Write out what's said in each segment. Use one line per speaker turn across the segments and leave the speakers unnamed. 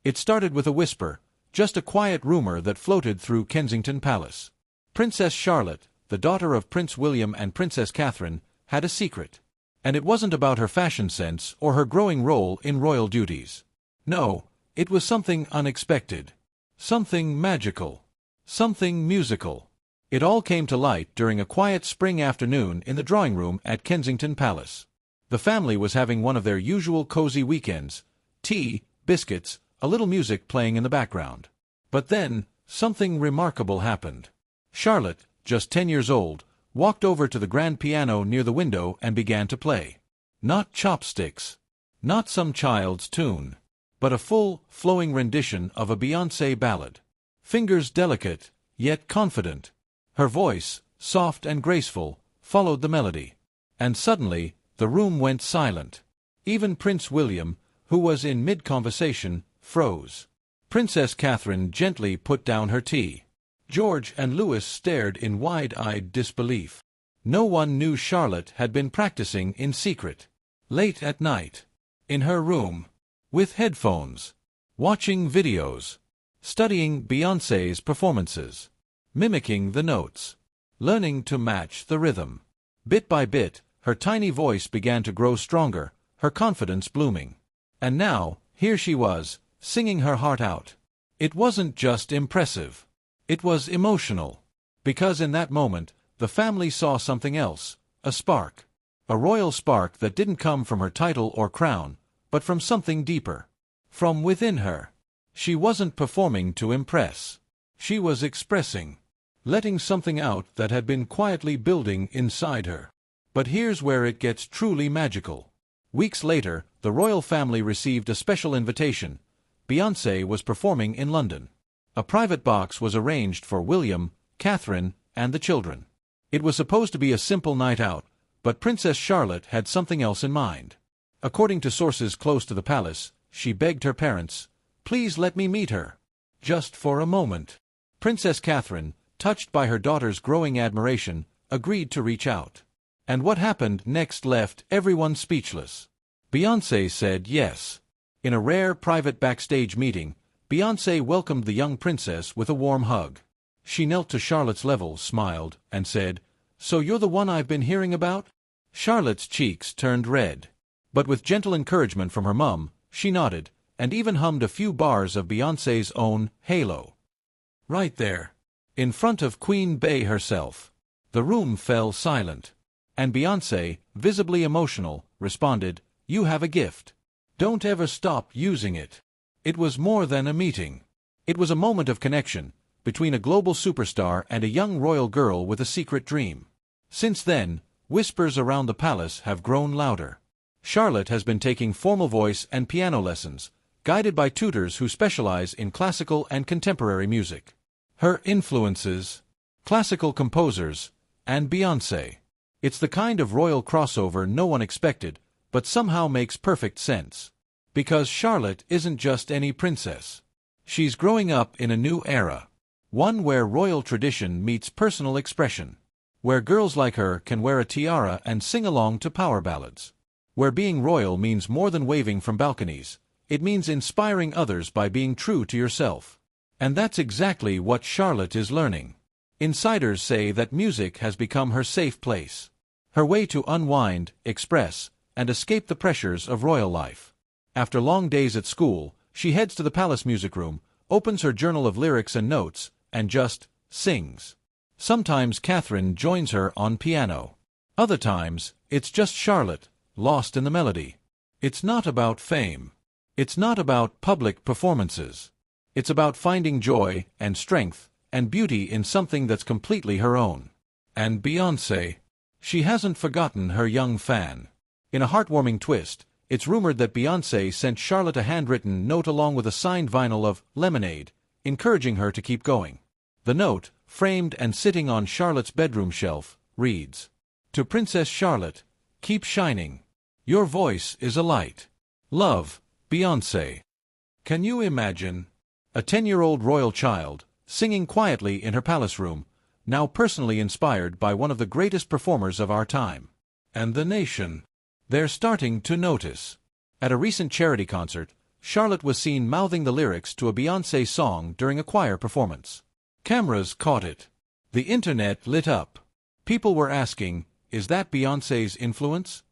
It started with a whisper, just a quiet rumor that floated through Kensington Palace. Princess Charlotte, the daughter of Prince William and Princess Catherine, had a secret. And it wasn't about her fashion sense or her growing role in royal duties. No, it was something unexpected. Something magical. Something musical. It all came to light during a quiet spring afternoon in the drawing room at Kensington Palace. The family was having one of their usual cozy weekends, tea, biscuits, a little music playing in the background. But then, something remarkable happened. Charlotte, just 10 years old, walked over to the grand piano near the window and began to play. Not chopsticks. Not some child's tune. But a full, flowing rendition of a Beyoncé ballad. Fingers delicate, yet confident. Her voice, soft and graceful, followed the melody. And suddenly, the room went silent. Even Prince William, who was in mid-conversation, froze. Princess Catherine gently put down her tea. George and Louis stared in wide-eyed disbelief. No one knew Charlotte had been practicing in secret. Late at night. In her room. With headphones. Watching videos. Studying Beyoncé's performances. Mimicking the notes. Learning to match the rhythm. Bit by bit, her tiny voice began to grow stronger, her confidence blooming. And now, here she was, singing her heart out. It wasn't just impressive. It was emotional. Because in that moment, the family saw something else, a spark. A royal spark that didn't come from her title or crown, but from something deeper. From within her. She wasn't performing to impress. She was expressing. Letting something out that had been quietly building inside her. But here's where it gets truly magical. Weeks later, the royal family received a special invitation. Beyoncé was performing in London. A private box was arranged for William, Catherine, and the children. It was supposed to be a simple night out, but Princess Charlotte had something else in mind. According to sources close to the palace, she begged her parents, "Please let me meet her. Just for a moment." Princess Catherine, touched by her daughter's growing admiration, agreed to reach out. And what happened next left everyone speechless. Beyoncé said yes. In a rare private backstage meeting, Beyoncé welcomed the young princess with a warm hug. She knelt to Charlotte's level, smiled, and said, "So you're the one I've been hearing about?" Charlotte's cheeks turned red. But with gentle encouragement from her mum, she nodded, and even hummed a few bars of Beyoncé's own Halo. Right there, in front of Queen Bey herself. The room fell silent. And Beyoncé, visibly emotional, responded, "You have a gift. Don't ever stop using it." It was more than a meeting. It was a moment of connection, between a global superstar and a young royal girl with a secret dream. Since then, whispers around the palace have grown louder. Charlotte has been taking formal voice and piano lessons, guided by tutors who specialize in classical and contemporary music. Her influences, classical composers, and Beyoncé. It's the kind of royal crossover no one expected, but somehow makes perfect sense. Because Charlotte isn't just any princess. She's growing up in a new era. One where royal tradition meets personal expression. Where girls like her can wear a tiara and sing along to power ballads. Where being royal means more than waving from balconies. It means inspiring others by being true to yourself. And that's exactly what Charlotte is learning. Insiders say that music has become her safe place. Her way to unwind, express, and escape the pressures of royal life. After long days at school, she heads to the palace music room, opens her journal of lyrics and notes, and just sings. Sometimes Catherine joins her on piano. Other times, it's just Charlotte, lost in the melody. It's not about fame. It's not about public performances. It's about finding joy and strength and beauty in something that's completely her own. And Beyoncé, she hasn't forgotten her young fan. In a heartwarming twist, it's rumored that Beyoncé sent Charlotte a handwritten note along with a signed vinyl of Lemonade, encouraging her to keep going. The note, framed and sitting on Charlotte's bedroom shelf, reads, "To Princess Charlotte, keep shining. Your voice is a light. Love, Beyoncé." Can you imagine? A 10-year-old royal child, singing quietly in her palace room, now personally inspired by one of the greatest performers of our time. And the nation. They're starting to notice. At a recent charity concert, Charlotte was seen mouthing the lyrics to a Beyoncé song during a choir performance. Cameras caught it. The internet lit up. People were asking, is that Beyoncé's influence?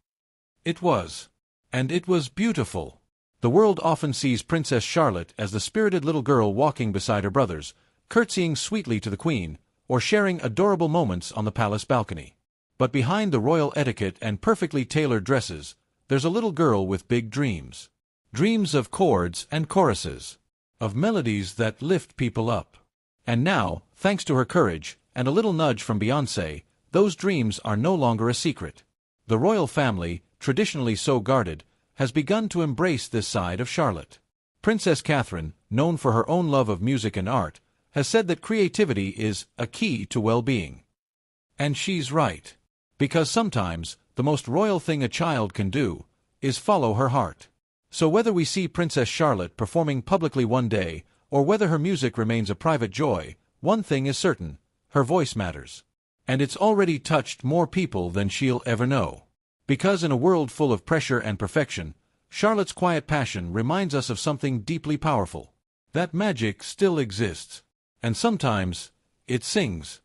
It was. And it was beautiful. The world often sees Princess Charlotte as the spirited little girl walking beside her brothers, curtsying sweetly to the Queen, or sharing adorable moments on the palace balcony. But behind the royal etiquette and perfectly tailored dresses, there's a little girl with big dreams. Dreams of chords and choruses. Of melodies that lift people up. And now, thanks to her courage, and a little nudge from Beyoncé, those dreams are no longer a secret. The royal family, traditionally so guarded, has begun to embrace this side of Charlotte. Princess Catherine, known for her own love of music and art, has said that creativity is a key to well-being. And she's right. Because sometimes, the most royal thing a child can do is follow her heart. So whether we see Princess Charlotte performing publicly one day, or whether her music remains a private joy, one thing is certain: her voice matters. And it's already touched more people than she'll ever know. Because in a world full of pressure and perfection, Charlotte's quiet passion reminds us of something deeply powerful. That magic still exists. And sometimes, it sings.